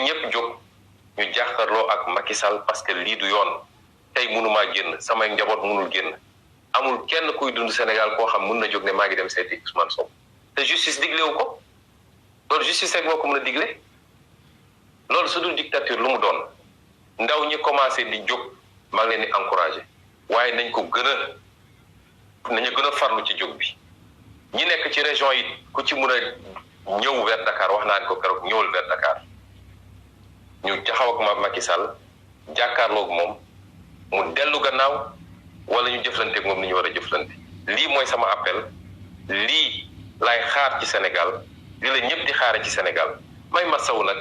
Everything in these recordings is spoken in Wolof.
ñëpp jóg ñu jàkkaarloo ak Macky Sall parce que lii du yoon tey mënumaa génn samay njaboot mënul génn amul kenn kuy dund Sénégal koo xam mën na jóg ne maa ngi dem seeti Ousmane Sonko te justice diglewu ko loolu justice rek moo ko mën a digle loolu su dul dictature lu mu doon ndaw ñi commencé di jóg maa ngi leen di encouragé waaye nañu gën a farlu ci jóg bi ñi nekk ci région yi ku ci mën a ñëw vers Dakar wax naa ko keroog ñëwal vers Dakar ñu taxaw ak Macky Sall jàkkaarloog moom mu dellu gannaaw wala ñu jëflanteeg moom ni ñu war a jëflante lii mooy sama appel lii laay xaar ci Sénégal li la ñëpp di xaare ci Sénégal may masawu nag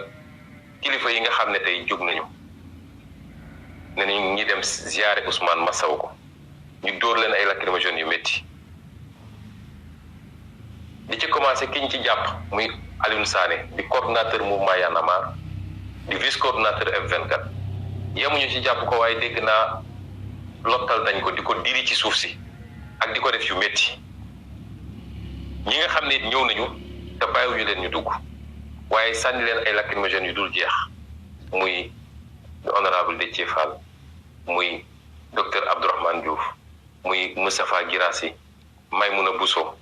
kilifa yi nga xam ne tey jóg nañu ne nañu ñi dem ziare Ousmane masawu ko ñu dóor leen ay lacrymogènes yu métti di ci commencé ki ñu ci jàpp muy Alioune Sané di coordonnateur mouvement Y'en a marre di vice coordonnateur F24 yemuñu ci jàpp ko waaye dégg naa lottal dañ ko di ko diri ci suuf si ak di ko def yu métti ñi nga xam ne ñëw nañu te bàyyiwuñu leen ñu dugg waaye sànni leen ay lacrymogènes yu dul jeex muy honorable Déthié Fall muy docteur Abdourahmane Diouf muy Moustapha Guirassy Maymouna Bousso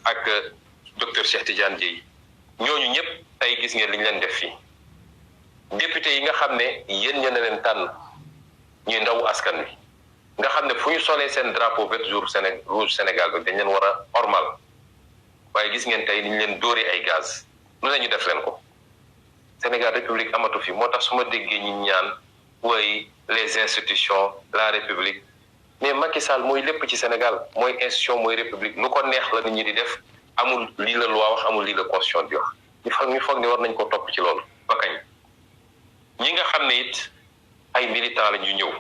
ak docteur Cheikh Tidiane Dièye ñooñu ñëpp tey gis ngeen li ñu leen def fii député yi nga xam ne yéen ña ne leen tànn ñuy ndawu askan wi nga xam ne fu ñu solee seen drapeau vert rouge Sénégal bi dañ leen war a ormal waaye gis ngeen tey ni ñu leen dóoree ay gaz lu ne ñu def leen ko Sénégal république amatu fi moo tax su ma déggee ñi ñaan way les institutions la république mais Macky Sall mooy lépp ci Sénégal mooy institution mooy république lu ko neex la nit ñi di def amul lii la loi wax amul lii la constitution di wax ñu foog ne war nañ ko topp ci loolu ba kañ ñi nga xam ne it ay militants la ñu ñëw